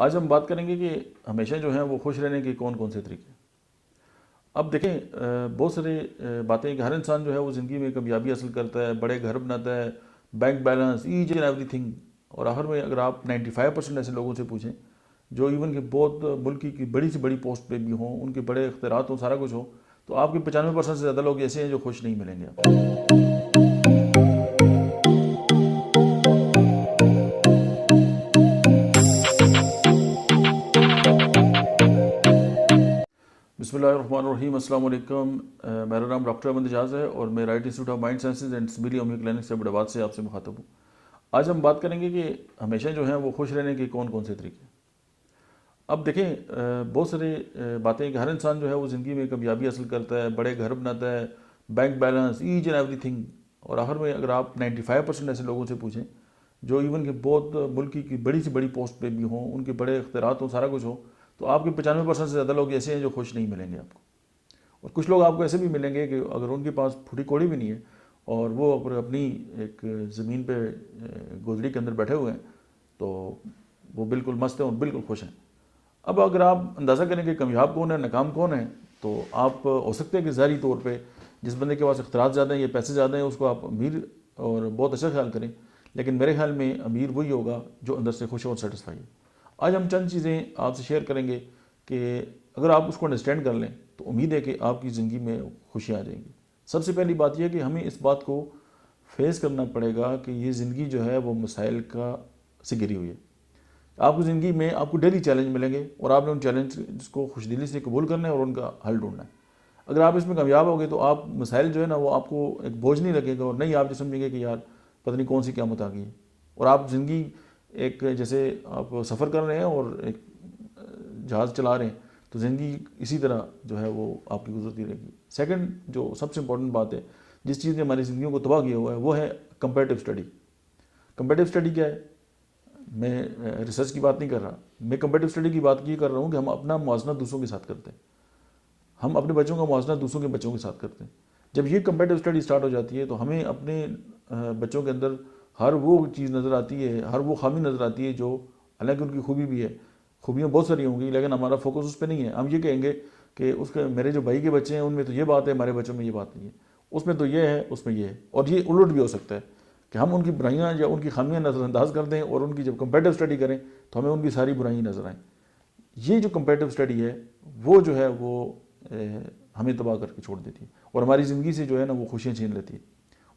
آج ہم بات کریں گے کہ ہمیشہ جو ہیں وہ خوش رہنے کے کون کون سے طریقے. اب دیکھیں بہت سارے باتیں کہ ہر انسان جو ہے وہ زندگی میں کامیابی حاصل کرتا ہے، بڑے گھر بناتا ہے، بینک بیلنس، ایچ اینڈ ایوری تھنگ، اور آخر میں اگر آپ 95% ایسے لوگوں سے پوچھیں جو ایون کہ بہت ملکی کی بڑی سے بڑی پوسٹ پہ بھی ہوں، ان کے بڑے اختیارات ہوں، سارا کچھ ہو، تو آپ کے 95% سے زیادہ لوگ ایسے ہیں جو خوش نہیں ملیں گے آپ کو. بسم اللہ الرحمن الرحیم. السلام علیکم. میرا نام ڈاکٹر احمد اعجاز ہے اور میں right institute of mind sciences and سبیلی ہومیو کلینک سے بڑے آباد سے آپ سے مخاطب ہوں. آج ہم بات کریں گے کہ ہمیشہ جو ہیں وہ خوش رہنے کے کون کون سے طریقے. اب دیکھیں بہت سارے باتیں کہ ہر انسان جو ہے وہ زندگی میں کامیابی حاصل کرتا ہے، بڑے گھر بناتا ہے، بینک بیلنس، ایچ اینڈ ایوری تھنگ، اور آخر میں اگر آپ 95% ایسے لوگوں سے پوچھیں جو ایون کہ بہت ملکی کی بڑی سے بڑی پوسٹ پہ بھی ہوں، ان کے بڑے اختیارات ہوں، سارا کچھ ہو، تو آپ کے 95% سے زیادہ لوگ ایسے ہیں جو خوش نہیں ملیں گے آپ کو. اور کچھ لوگ آپ کو ایسے بھی ملیں گے کہ اگر ان کے پاس پھوٹی کوڑی بھی نہیں ہے اور وہ اپنی ایک زمین پہ گودڑی کے اندر بیٹھے ہوئے ہیں تو وہ بالکل مست ہیں اور بالکل خوش ہیں. اب اگر آپ اندازہ کریں کہ کامیاب کون ہے، ناکام کون ہے، تو آپ ہو سکتے ہیں کہ ظاہری طور پہ جس بندے کے پاس اختیارات زیادہ ہیں یا پیسے زیادہ ہیں اس کو آپ امیر اور بہت اچھا خیال کریں، لیکن میرے خیال میں امیر وہی ہوگا جو اندر سے خوش اور سیٹسفائی ہے. آج ہم چند چیزیں آپ سے شیئر کریں گے کہ اگر آپ اس کو انڈرسٹینڈ کر لیں تو امید ہے کہ آپ کی زندگی میں خوشیاں آ جائیں گی. سب سے پہلی بات یہ ہے کہ ہمیں اس بات کو فیس کرنا پڑے گا کہ یہ زندگی جو ہے وہ مسائل سے گھری ہوئی ہے. آپ کی زندگی میں آپ کو ڈیلی چیلنج ملیں گے اور آپ نے ان چیلنج کو خوش دلی سے قبول کرنا ہے اور ان کا حل ڈھونڈنا ہے. اگر آپ اس میں کامیاب ہوگے تو آپ مسائل جو ہے نا وہ آپ کو ایک بوجھ نہیں لگے گا اور نہیں آپ جو سمجھیں گے کہ یار پتہ نہیں کون سی قیامت آ گئی ہے. اور آپ زندگی ایک جیسے آپ سفر کر رہے ہیں اور ایک جہاز چلا رہے ہیں تو زندگی اسی طرح جو ہے وہ آپ کی گزرتی رہے گی. سیکنڈ جو سب سے امپورٹنٹ بات ہے جس چیز نے ہماری زندگیوں کو تباہ کیا ہوا ہے وہ ہے کمپیریٹیو اسٹڈی. کمپیریٹیو اسٹڈی کیا ہے؟ میں ریسرچ کی بات نہیں کر رہا، میں کمپیریٹیو اسٹڈی کی بات یہ کر رہا ہوں کہ ہم اپنا موازنہ دوسروں کے ساتھ کرتے ہیں. ہم اپنے بچوں کا موازنہ دوسروں کے بچوں کے ساتھ کرتے ہیں. جب یہ کمپیریٹیو اسٹڈی اسٹارٹ ہو جاتی ہے تو ہمیں اپنے بچوں کے اندر ہر وہ چیز نظر آتی ہے، ہر وہ خامی نظر آتی ہے جو حالانکہ ان کی خوبی بھی ہے، خوبیاں بہت ساری ہوں گی لیکن ہمارا فوکس اس پہ نہیں ہے. ہم یہ کہیں گے کہ میرے جو بھائی کے بچے ہیں ان میں تو یہ بات ہے، ہمارے بچوں میں یہ بات نہیں ہے، اس میں تو یہ ہے، اس میں یہ ہے. اور یہ الٹ بھی ہو سکتا ہے کہ ہم ان کی برائیاں یا ان کی خامیاں نظر انداز کر دیں اور ان کی جب کمپیریٹیو اسٹڈی کریں تو ہمیں ان کی ساری برائیاں نظر آئیں. یہ جو کمپیریٹیو اسٹڈی ہے وہ جو ہے وہ ہمیں تباہ کر کے چھوڑ دیتی ہے اور ہماری زندگی سے جو ہے نا وہ خوشیاں چھین لیتی ہے.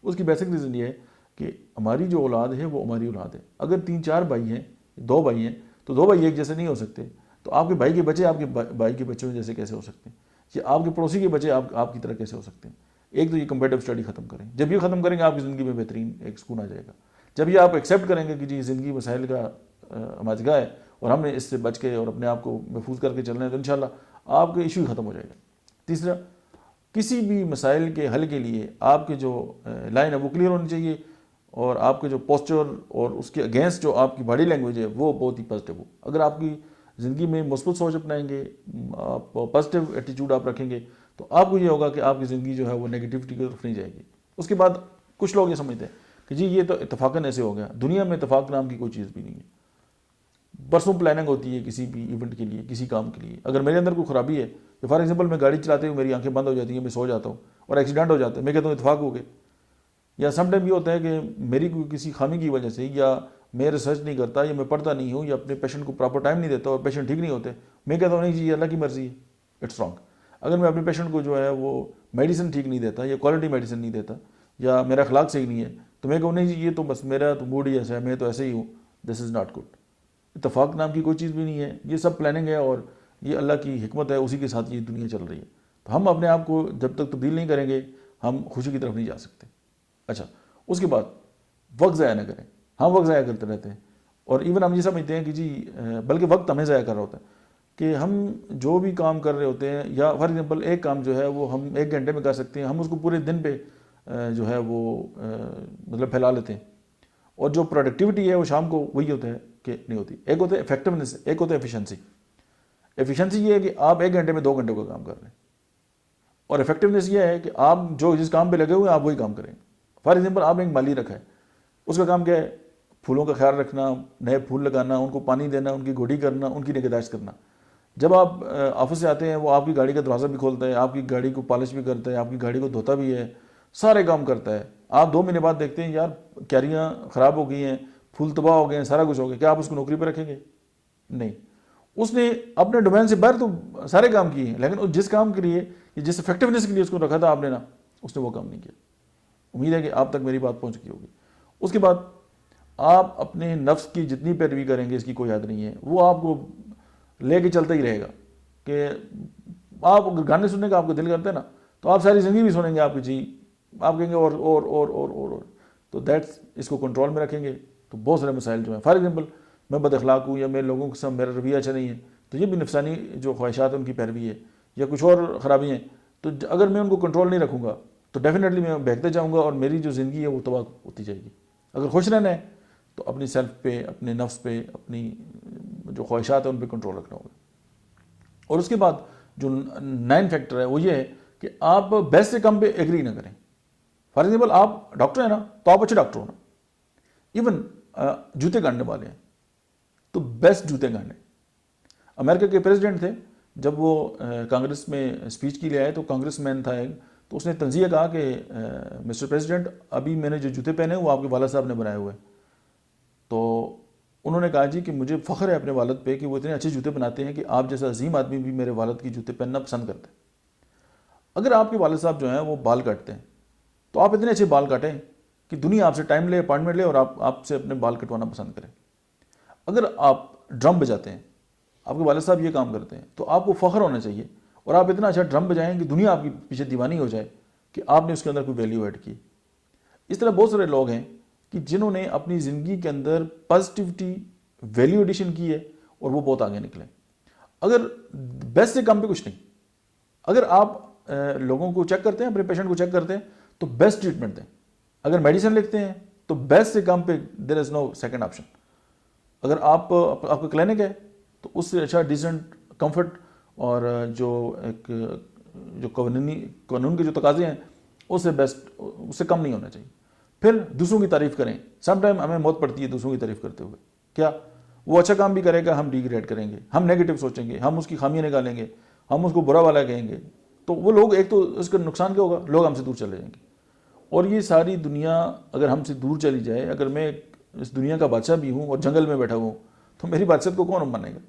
اس کی بیسک ریزن یہ ہے کہ ہماری جو اولاد ہے وہ ہماری اولاد ہے. اگر 3-4 بھائی ہیں، 2 بھائی ہیں تو 2 بھائی ایک جیسے نہیں ہو سکتے. تو آپ کے بھائی کے بچے آپ کے بھائی کے بچوں جیسے کیسے ہو سکتے ہیں؟ یا آپ کے پڑوسی کے بچے آپ کی طرح کیسے ہو سکتے ہیں؟ ایک تو یہ کمپیریٹیو اسٹڈی ختم کریں. جب یہ ختم کریں گے آپ کی زندگی میں بہترین ایک سکون آ جائے گا. جب یہ آپ ایکسیپٹ کریں گے کہ جی زندگی مسائل کا ماجگا ہے اور ہم نے اس سے بچ کے اور اپنے آپ کو محفوظ کر کے چلنا ہے تو انشاءاللہ آپ کا ایشو ہی ختم ہو جائے گا. تیسرا، کسی بھی مسائل کے حل کے لیے آپ کے جو لائن ہے وہ کلیئر ہونی چاہیے اور آپ کے جو پوسچر اور اس کے اگینسٹ جو آپ کی باڈی لینگویج ہے وہ بہت ہی پازیٹیو ہو. اگر آپ کی زندگی میں مثبت سوچ اپنائیں گے، آپ پازیٹیو ایٹیٹیوڈ آپ رکھیں گے تو آپ کو یہ ہوگا کہ آپ کی زندگی جو ہے وہ نیگیٹیوٹی کی طرف نہیں جائے گی. اس کے بعد کچھ لوگ یہ سمجھتے ہیں کہ جی یہ تو اتفاقاً ایسے ہو گیا. دنیا میں اتفاق نام کی کوئی چیز بھی نہیں ہے. برسوں پلاننگ ہوتی ہے کسی بھی ایونٹ کے لیے، کسی کام کے لیے. اگر میرے اندر کوئی خرابی ہے تو فار ایگزامپل میں گاڑی چلاتے ہوئے میری آنکھیں بند ہو جاتی ہیں، میں سو جاتا ہوں اور ایکسیڈنٹ ہو جاتا ہے، میں کہتا ہوں اتفاق ہو گئے. یا سم ٹائم یہ ہوتا ہے کہ میری کوئی کسی خامی کی وجہ سے یا میں ریسرچ نہیں کرتا یا میں پڑھتا نہیں ہوں یا اپنے پیشنٹ کو پراپر ٹائم نہیں دیتا اور پیشنٹ ٹھیک نہیں ہوتے، میں کہتا ہوں نہیں جی اللہ کی مرضی ہے، اٹس رانگ. اگر میں اپنے پیشنٹ کو جو ہے وہ میڈیسن ٹھیک نہیں دیتا یا کوالٹی میڈیسن نہیں دیتا یا میرا اخلاق صحیح نہیں ہے تو میں کہوں نہیں جی یہ تو بس میرا تو موڈ ہی ایسا ہے، میں تو ایسے ہی ہوں، دس از ناٹ گڈ. اتفاق نام کی کوئی چیز بھی نہیں ہے، یہ سب پلاننگ ہے اور یہ اللہ کی حکمت ہے، اسی کے ساتھ یہ دنیا چل رہی ہے. تو ہم اپنے آپ کو جب تک تبدیل نہیں کریں گے ہم خوشی کی طرف نہیں جا سکتے. اچھا، اس کے بعد وقت ضائع نہ کریں. ہم وقت ضائع کرتے رہتے ہیں اور ایون ہم یہ سمجھتے ہیں کہ جی بلکہ وقت ہمیں ضائع کر رہا ہوتا ہے کہ ہم جو بھی کام کر رہے ہوتے ہیں یا فار ایگزامپل ایک کام جو ہے وہ ہم 1 گھنٹے میں کر سکتے ہیں، ہم اس کو پورے دن پہ جو ہے وہ مطلب پھیلا لیتے ہیں اور جو پروڈکٹیوٹی ہے وہ شام کو وہی ہوتا ہے کہ نہیں ہوتی. ایک ہوتا ہے افیکٹونیس، ایک ہوتا ہے ایفیشنسی. ایفیشنسی یہ ہے کہ آپ 1 گھنٹے میں 2 گھنٹوں کا کام کر رہے ہیں اور افیکٹونیس یہ ہے کہ آپ جو جس کام پہ لگے ہوئے ہیں آپ وہی کام کریں. فار ایگزامپل آپ نے ایک مالی رکھا ہے، اس کا کام کیا ہے؟ پھولوں کا خیال رکھنا، نئے پھول لگانا، ان کو پانی دینا، ان کی گوڈی کرنا، ان کی نگہداشت کرنا. جب آپ آفس سے آتے ہیں وہ آپ کی گاڑی کا دروازہ بھی کھولتا ہے، آپ کی گاڑی کو پالش بھی کرتا ہے، آپ کی گاڑی کو دھوتا بھی ہے، سارے کام کرتا ہے. آپ 2 مہینے بعد دیکھتے ہیں یار کیریاں خراب ہو گئی ہیں، پھول تباہ ہو گئے ہیں، سارا کچھ ہو گیا. کیا آپ اس کو نوکری پہ رکھیں گے؟ نہیں. اس نے اپنے ڈومین سے باہر تو سارے کام کیے ہیں، لیکن جس کام کے لیے، جس افیکٹونیس کے لیے اس کو رکھا تھا آپ نے نا، اس نے وہ کام نہیں کیا. امید ہے کہ آپ تک میری بات پہنچ چکی ہوگی. اس کے بعد آپ اپنے نفس کی جتنی پیروی کریں گے اس کی کوئی یاد نہیں ہے، وہ آپ کو لے کے چلتا ہی رہے گا. کہ آپ اگر گانے سننے کا آپ کو دل کرتا ہے نا تو آپ ساری زندگی بھی سنیں گے آپ کی جی، آپ کہیں گے اور تو دیٹس اس کو کنٹرول میں رکھیں گے تو بہت سارے مسائل جو ہیں. فار ایگزامپل میں بد اخلاق ہوں یا میرے لوگوں کے ساتھ میرا رویہ اچھا نہیں ہے تو یہ بھی نفسانی جو خواہشات ہیں ان کی پیروی ہے یا کچھ اور خرابی ہیں. تو اگر میں ان کو کنٹرول نہیں رکھوں گا تو ڈیفینیٹلی میں بہتتے جاؤں گا اور میری جو زندگی ہے وہ تباہ ہوتی جائے گی. اگر خوش رہنا ہے تو اپنی سیلف پہ، اپنے نفس پہ، اپنی جو خواہشات ہیں ان پہ کنٹرول رکھنا ہوگا. اور اس کے بعد جو 9 فیکٹر ہے وہ یہ ہے کہ آپ بیسٹ سے کم پہ ایگری نہ کریں. فار ایگزامپل آپ ڈاکٹر ہیں نا تو آپ اچھے ڈاکٹر ہونا. ایون جوتے گاڑنے والے ہیں تو بیسٹ جوتے گاڑنے. امریکہ کے پریزیڈنٹ تھے، جب وہ کانگریس میں اسپیچ کے لیے آئے تو کانگریس مین تھا ایک، تو اس نے تنزیہ کہا کہ مسٹر پریزیڈنٹ ابھی میں نے جو جوتے پہنے وہ آپ کے والد صاحب نے بنائے ہوئے. تو انہوں نے کہا جی کہ مجھے فخر ہے اپنے والد پہ کہ وہ اتنے اچھے جوتے بناتے ہیں کہ آپ جیسا عظیم آدمی بھی میرے والد کی جوتے پہننا پسند کرتے ہیں. اگر آپ کے والد صاحب جو ہیں وہ بال کاٹتے ہیں تو آپ اتنے اچھے بال کاٹیں کہ دنیا آپ سے ٹائم لے، اپائنٹمنٹ لے اور آپ سے اپنے بال کٹوانا پسند کریں. اگر آپ ڈرم بجاتے ہیں، آپ کے والد صاحب یہ کام کرتے ہیں تو آپ کو فخر ہونا چاہیے اور آپ اتنا اچھا ڈرم بجائیں کہ دنیا آپ کی پیچھے دیوانی ہو جائے کہ آپ نے اس کے اندر کوئی ویلیو ایڈ کی. اس طرح بہت سارے لوگ ہیں کہ جنہوں نے اپنی زندگی کے اندر پازیٹیوٹی ویلیو ایڈیشن کی ہے اور وہ بہت آگے نکلے. اگر بیسٹ سے کم پہ کچھ نہیں، اگر آپ لوگوں کو چیک کرتے ہیں، اپنے پیشنٹ کو چیک کرتے ہیں تو بیسٹ ٹریٹمنٹ دیں. اگر میڈیسن لکھتے ہیں تو بیسٹ سے کم پہ دیر از نو سیکنڈ آپشن. اگر آپ کا کلینک ہے تو اس سے اچھا ڈیسنٹ کمفرٹ اور جو قانون کے جو تقاضے ہیں اس سے بیسٹ، اس سے کم نہیں ہونا چاہیے. پھر دوسروں کی تعریف کریں. سم ٹائم ہمیں موت پڑتی ہے دوسروں کی تعریف کرتے ہوئے. کیا وہ اچھا کام بھی کرے گا ہم ڈیگریڈ کریں گے، ہم نیگیٹو سوچیں گے، ہم اس کی خامیاں نکالیں گے، ہم اس کو برا والا کہیں گے تو وہ لوگ، ایک تو اس کا نقصان کیا ہوگا، لوگ ہم سے دور چلے جائیں گے. اور یہ ساری دنیا اگر ہم سے دور چلی جائے، اگر میں اس دنیا کا بادشاہ بھی ہوں اور جنگل میں بیٹھا ہوں تو میری بادشاہت کو کون مانے گا؟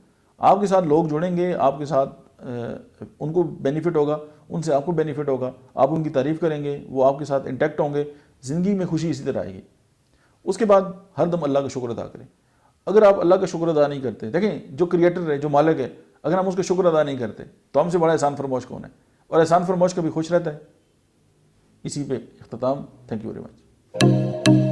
آپ کے ساتھ لوگ جڑیں گے، آپ کے ساتھ ان کو بینیفٹ ہوگا، ان سے آپ کو بینیفٹ ہوگا، آپ ان کی تعریف کریں گے، وہ آپ کے ساتھ انٹیکٹ ہوں گے، زندگی میں خوشی اسی طرح آئے گی. اس کے بعد ہر دم اللہ کا شکر ادا کریں. اگر آپ اللہ کا شکر ادا نہیں کرتے، دیکھیں جو کریٹر ہے، جو مالک ہے، اگر ہم اس کا شکر ادا نہیں کرتے تو ہم سے بڑا احسان فرموش کون ہے؟ اور احسان فرموش کبھی خوش رہتا ہے. اسی پہ اختتام. Thank you very much.